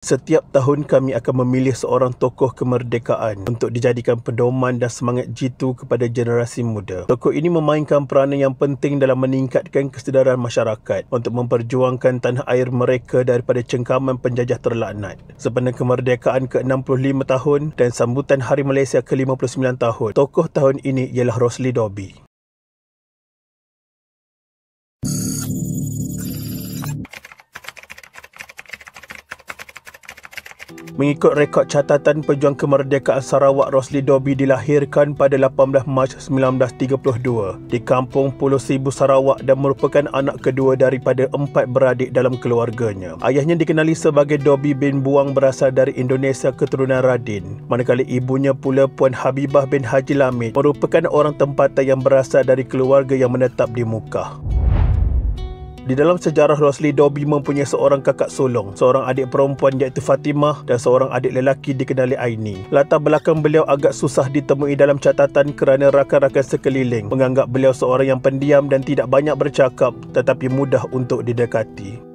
Setiap tahun kami akan memilih seorang tokoh kemerdekaan untuk dijadikan pedoman dan semangat jitu kepada generasi muda. Tokoh ini memainkan peranan yang penting dalam meningkatkan kesedaran masyarakat untuk memperjuangkan tanah air mereka daripada cengkaman penjajah terlaknat. Sempena kemerdekaan ke-65 tahun dan sambutan Hari Malaysia ke-59 tahun, tokoh tahun ini ialah Rosli Dobi. Mengikut rekod catatan pejuang kemerdekaan Sarawak, Rosli Dobi dilahirkan pada 18 Mac 1932 di Kampung Pulau Sibu, Sarawak dan merupakan anak kedua daripada 4 beradik dalam keluarganya. Ayahnya dikenali sebagai Dobi bin Buang berasal dari Indonesia keturunan Radin, manakala ibunya pula Puan Habibah bin Haji Lamid merupakan orang tempatan yang berasal dari keluarga yang menetap di Mukah. Di dalam sejarah, Rosli Dobi mempunyai seorang kakak sulung, seorang adik perempuan iaitu Fatimah dan seorang adik lelaki dikenali Aini. Latar belakang beliau agak susah ditemui dalam catatan kerana rakan-rakan sekeliling menganggap beliau seorang yang pendiam dan tidak banyak bercakap tetapi mudah untuk didekati.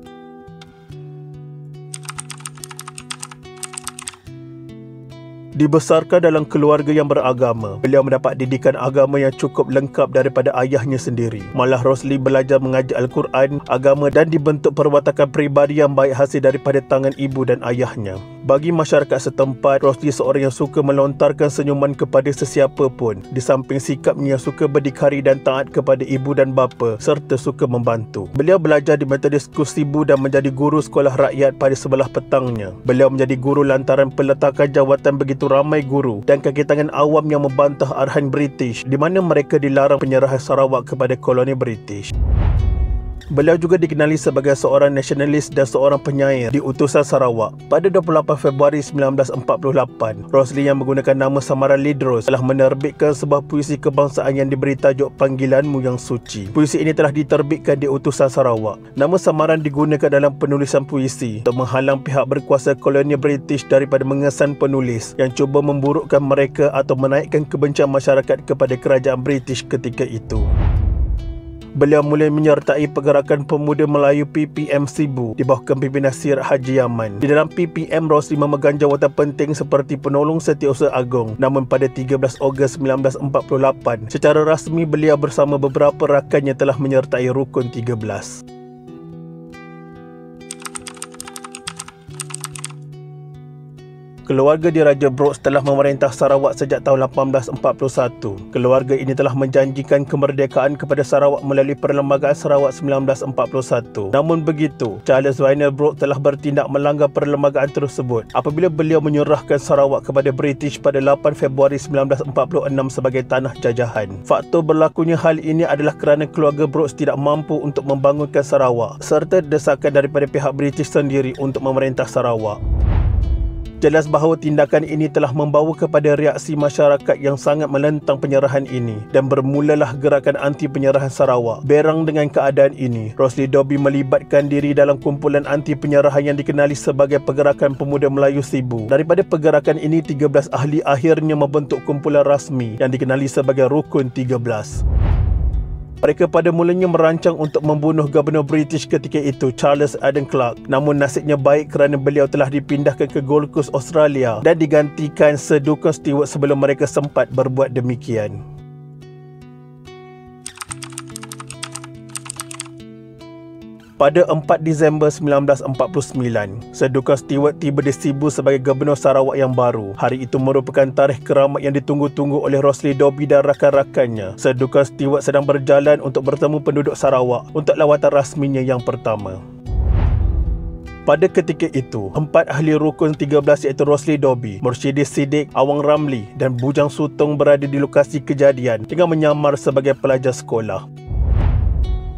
Dibesarkan dalam keluarga yang beragama, beliau mendapat didikan agama yang cukup lengkap daripada ayahnya sendiri. Malah Rosli belajar mengajar Al-Quran, agama dan dibentuk perwatakan peribadi yang baik hasil daripada tangan ibu dan ayahnya. Bagi masyarakat setempat, Rosli seorang yang suka melontarkan senyuman kepada sesiapa pun, di samping sikapnya yang suka berdikari dan taat kepada ibu dan bapa serta suka membantu. Beliau belajar di Methodist School Sibu dan menjadi guru sekolah rakyat pada sebelah petangnya. Beliau menjadi guru lantaran peletakan jawatan begitu ramai guru dan kaki tangan awam yang membantah arahan British di mana mereka dilarang penyerahan Sarawak kepada koloni British. Beliau juga dikenali sebagai seorang nasionalis dan seorang penyair di Utusan Sarawak. Pada 28 Februari 1948, Rosli yang menggunakan nama samaran Lidros telah menerbitkan sebuah puisi kebangsaan yang diberi tajuk Panggilanmu Yang Suci. Puisi ini telah diterbitkan di Utusan Sarawak. Nama samaran digunakan dalam penulisan puisi untuk menghalang pihak berkuasa koloni British daripada mengesan penulis yang cuba memburukkan mereka atau menaikkan kebencian masyarakat kepada kerajaan British ketika itu. Beliau mulai menyertai pergerakan pemuda Melayu PPM Sibu di bawah kepimpinan Sir Haji Yaman. Di dalam PPM, Rosli memegang jawatan penting seperti penolong Setiausaha Agong. Namun pada 13 Ogos 1948, secara rasmi beliau bersama beberapa rakannya telah menyertai Rukun 13. Keluarga diraja Brooks telah memerintah Sarawak sejak tahun 1841. Keluarga ini telah menjanjikan kemerdekaan kepada Sarawak melalui Perlembagaan Sarawak 1941. Namun begitu, Charles Wynell Brooks telah bertindak melanggar perlembagaan tersebut apabila beliau menyerahkan Sarawak kepada British pada 8 Februari 1946 sebagai tanah jajahan. Faktor berlakunya hal ini adalah kerana keluarga Brooks tidak mampu untuk membangunkan Sarawak serta desakan daripada pihak British sendiri untuk memerintah Sarawak. Jelas bahawa tindakan ini telah membawa kepada reaksi masyarakat yang sangat menentang penyerahan ini dan bermulalah gerakan anti penyerahan Sarawak. Berang dengan keadaan ini, Rosli Dobi melibatkan diri dalam kumpulan anti penyerahan yang dikenali sebagai Pergerakan Pemuda Melayu Sibu. Daripada pergerakan ini, 13 ahli akhirnya membentuk kumpulan rasmi yang dikenali sebagai Rukun 13. Mereka pada mulanya merancang untuk membunuh Gubernur British ketika itu, Charles Eden Clark. Namun nasibnya baik kerana beliau telah dipindahkan ke Gold Coast, Australia dan digantikan Sir Duncan Stewart sebelum mereka sempat berbuat demikian. Pada 4 Disember 1949, Sir Duncan Stewart tiba di Sibu sebagai Gubernur Sarawak yang baru. Hari itu merupakan tarikh keramat yang ditunggu-tunggu oleh Rosli Dobi dan rakan-rakannya. Sir Duncan Stewart sedang berjalan untuk bertemu penduduk Sarawak untuk lawatan rasminya yang pertama. Pada ketika itu, 4 ahli Rukun 13 iaitu Rosli Dobi, Mursyidis Siddiq, Awang Ramli dan Bujang Sutong berada di lokasi kejadian dengan menyamar sebagai pelajar sekolah.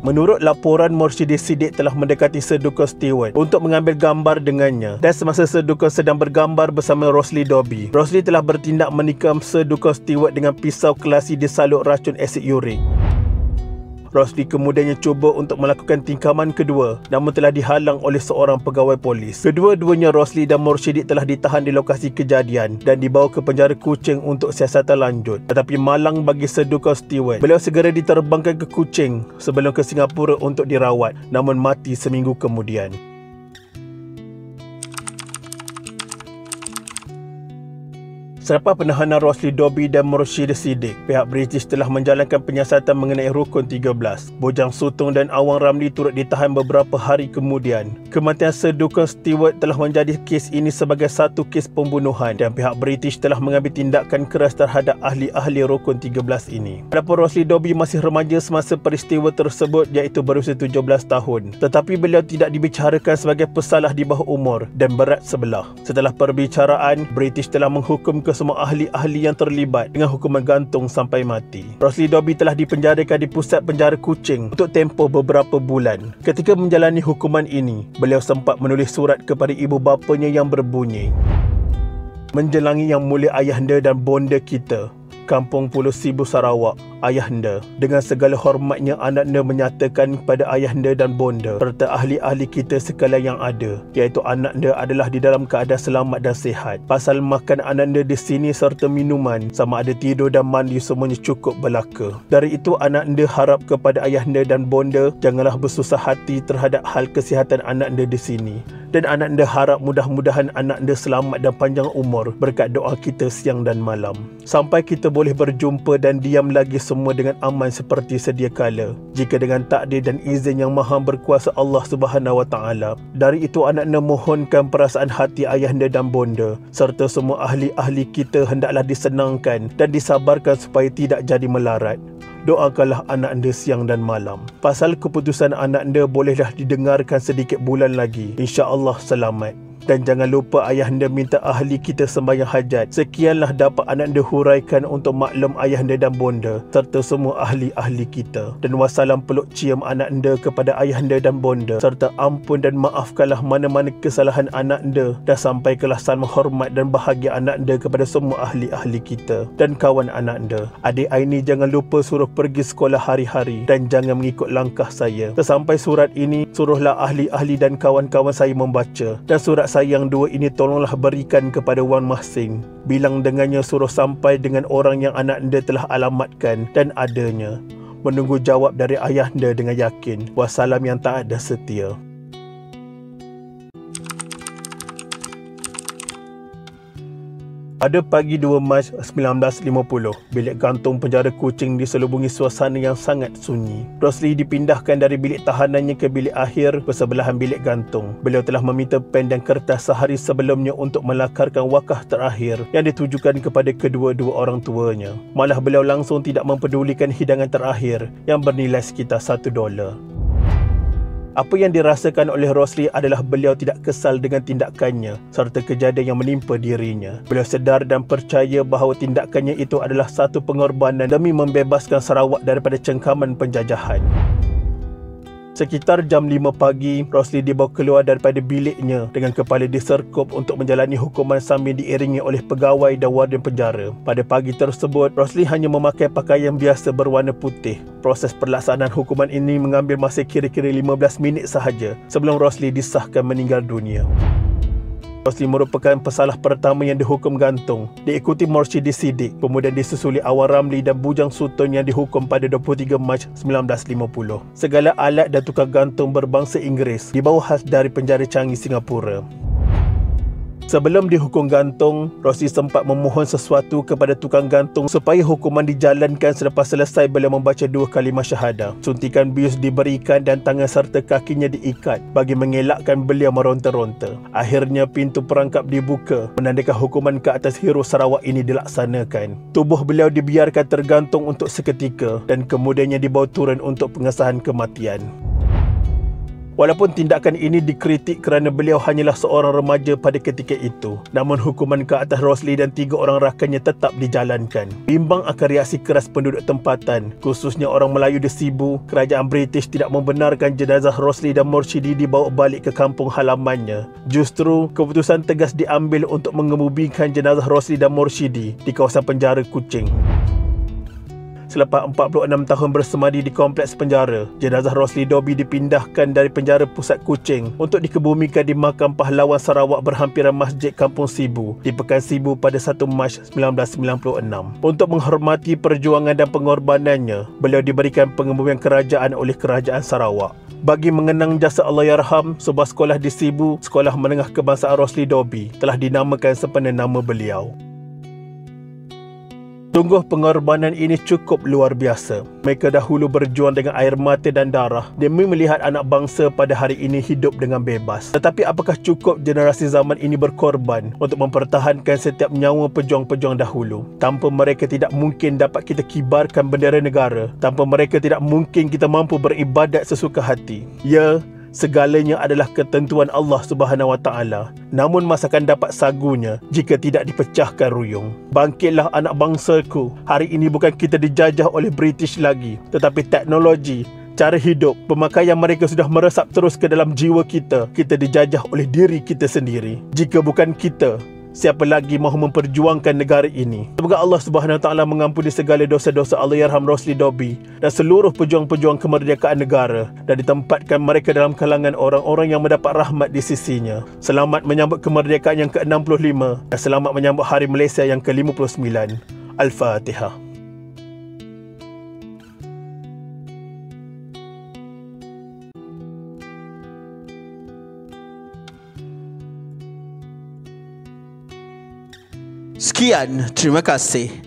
Menurut laporan, Mursyidis Siddiq telah mendekati Sir Duncan Stewart untuk mengambil gambar dengannya, dan semasa Sir Duncan sedang bergambar bersama Rosli Dobi, Rosli telah bertindak menikam Sir Duncan Stewart dengan pisau kelasi disalut racun asid urik. Rosli kemudiannya cuba untuk melakukan tingkaman kedua, namun telah dihalang oleh seorang pegawai polis. Kedua-duanya, Rosli dan Mursyidis, telah ditahan di lokasi kejadian dan dibawa ke penjara Kuching untuk siasatan lanjut. Tetapi malang bagi Sir Duncan Stewart, beliau segera diterbangkan ke Kuching sebelum ke Singapura untuk dirawat, namun mati seminggu kemudian. Selepas penahanan Rosli Dobi dan Mursyid Siddiq, pihak British telah menjalankan penyiasatan mengenai Rukun 13. Bojang Sutong dan Awang Ramli turut ditahan beberapa hari kemudian. Kematian Sir Duncan Stewart telah menjadi kes ini sebagai satu kes pembunuhan dan pihak British telah mengambil tindakan keras terhadap ahli-ahli Rukun 13 ini. Adapun Rosli Dobi masih remaja semasa peristiwa tersebut, iaitu berusia 17 tahun. Tetapi beliau tidak dibicarakan sebagai pesalah di bawah umur dan berat sebelah. Setelah perbicaraan, British telah menghukum ke semua ahli-ahli yang terlibat dengan hukuman gantung sampai mati. Rosli Dobi telah dipenjarakan di pusat penjara Kuching untuk tempoh beberapa bulan. Ketika menjalani hukuman ini, beliau sempat menulis surat kepada ibu bapanya yang berbunyi, "Menjelangi Yang Mulia Ayahanda dan Bonda kita, Kampung Pulau Sibu, Sarawak, Ayahanda. Dengan segala hormatnya, anakanda menyatakan kepada Ayahanda dan Bonda serta ahli-ahli kita sekalian yang ada, iaitu anakanda adalah di dalam keadaan selamat dan sihat. Pasal makan anakanda di sini serta minuman, sama ada tidur dan mandi, semuanya cukup belaka. Dari itu, anakanda harap kepada Ayahanda dan Bonda janganlah bersusah hati terhadap hal kesihatan anakanda di sini. Dan anakanda harap mudah-mudahan anakanda selamat dan panjang umur berkat doa kita siang dan malam. Sampai kita boleh berjumpa dan diam lagi semua dengan aman seperti sedia kala, jika dengan takdir dan izin yang maha berkuasa Allah Subhanahu Wa Taala. Dari itu, anakanda mohonkan perasaan hati Ayahanda dan Bonda serta semua ahli-ahli kita hendaklah disenangkan dan disabarkan supaya tidak jadi melarat. Doakanlah anakanda siang dan malam. Pasal keputusan anakanda bolehlah didengarkan sedikit bulan lagi. InsyaAllah selamat. Dan jangan lupa Ayahanda minta ahli kita sembahyang hajat. Sekianlah dapat anakanda huraikan untuk maklum Ayahanda dan Bonda serta semua ahli-ahli kita. Dan wassalam peluk cium anakanda kepada Ayahanda dan Bonda serta ampun dan maafkanlah mana-mana kesalahan anakanda, dan sampaikanlah salam hormat dan bahagia anakanda kepada semua ahli-ahli kita dan kawan anakanda. Adik Aini jangan lupa suruh pergi sekolah hari-hari dan jangan mengikut langkah saya. Sesampai surat ini, suruhlah ahli-ahli dan kawan-kawan saya membaca, dan surat saya yang dua ini tolonglah berikan kepada Wan Mahsing. Bilang dengannya suruh sampai dengan orang yang anakanda telah alamatkan dan adanya. Menunggu jawab dari Ayahanda dengan yakin. Wassalam yang taat dan setia." Pada pagi 2 Mac 1950, bilik gantung penjara Kuching diselubungi suasana yang sangat sunyi. Rosli dipindahkan dari bilik tahanannya ke bilik akhir bersebelahan bilik gantung. Beliau telah meminta pen dan kertas sehari sebelumnya untuk melakarkan wakah terakhir yang ditujukan kepada kedua-dua orang tuanya. Malah beliau langsung tidak mempedulikan hidangan terakhir yang bernilai sekitar $1. Apa yang dirasakan oleh Rosli adalah beliau tidak kesal dengan tindakannya serta kejadian yang menimpa dirinya. Beliau sedar dan percaya bahawa tindakannya itu adalah satu pengorbanan demi membebaskan Sarawak daripada cengkaman penjajahan. Sekitar jam 5 pagi, Rosli dibawa keluar daripada biliknya dengan kepala diserkup untuk menjalani hukuman sambil diiringi oleh pegawai dan warden penjara. Pada pagi tersebut, Rosli hanya memakai pakaian biasa berwarna putih. Proses pelaksanaan hukuman ini mengambil masa kira-kira 15 minit sahaja sebelum Rosli disahkan meninggal dunia. Rosli merupakan pesalah pertama yang dihukum gantung, diikuti Mursyid Siddiq, kemudian disusuli Awang Ramli dan Bujang Sutong yang dihukum pada 23 Mac 1950. Segala alat dan tukang gantung berbangsa Inggeris dibawa khas dari penjara Changi, Singapura. Sebelum dihukum gantung, Rosli sempat memohon sesuatu kepada tukang gantung supaya hukuman dijalankan selepas selesai beliau membaca 2 kalimah syahadah. Suntikan bius diberikan dan tangan serta kakinya diikat bagi mengelakkan beliau meronta-ronta. Akhirnya pintu perangkap dibuka, menandakan hukuman ke atas hero Sarawak ini dilaksanakan. Tubuh beliau dibiarkan tergantung untuk seketika dan kemudiannya dibawa turun untuk pengesahan kematian. Walaupun tindakan ini dikritik kerana beliau hanyalah seorang remaja pada ketika itu, namun hukuman ke atas Rosli dan 3 orang rakannya tetap dijalankan. Bimbang akan reaksi keras penduduk tempatan, khususnya orang Melayu di Sibu, kerajaan British tidak membenarkan jenazah Rosli dan Mursyidi dibawa balik ke kampung halamannya. Justru, keputusan tegas diambil untuk mengebumikan jenazah Rosli dan Mursyidi di kawasan penjara Kuching. Selepas 46 tahun bersemadi di kompleks penjara, jenazah Rosli Dobi dipindahkan dari penjara pusat Kuching untuk dikebumikan di makam pahlawan Sarawak berhampiran Masjid Kampung Sibu di Pekan Sibu pada 1 Mac 1996. Untuk menghormati perjuangan dan pengorbanannya, beliau diberikan pengebumian kerajaan oleh Kerajaan Sarawak. Bagi mengenang jasa Allahyarham, sebuah sekolah di Sibu, Sekolah Menengah Kebangsaan Rosli Dobi, telah dinamakan sempena nama beliau. Sungguh pengorbanan ini cukup luar biasa. Mereka dahulu berjuang dengan air mata dan darah demi melihat anak bangsa pada hari ini hidup dengan bebas. Tetapi apakah cukup generasi zaman ini berkorban untuk mempertahankan setiap nyawa pejuang-pejuang dahulu? Tanpa mereka tidak mungkin dapat kita kibarkan bendera negara. Tanpa mereka tidak mungkin kita mampu beribadat sesuka hati. Ya, segalanya adalah ketentuan Allah Subhanahu Wa Taala. Namun masa akan dapat sagunya jika tidak dipecahkan ruyung. Bangkitlah anak bangsaku. Hari ini bukan kita dijajah oleh British lagi, tetapi teknologi, cara hidup, pemakaian mereka sudah meresap terus ke dalam jiwa kita. Kita dijajah oleh diri kita sendiri. Jika bukan kita, siapa lagi mahu memperjuangkan negara ini? Semoga Allah Subhanahu Wa Taala mengampuni segala dosa-dosa Allahyarham Rosli Dobi dan seluruh pejuang-pejuang kemerdekaan negara dan ditempatkan mereka dalam kalangan orang-orang yang mendapat rahmat di sisinya. Selamat menyambut kemerdekaan yang ke-65 dan selamat menyambut Hari Malaysia yang ke-59. Al-Fatihah. Sekian, terima kasih.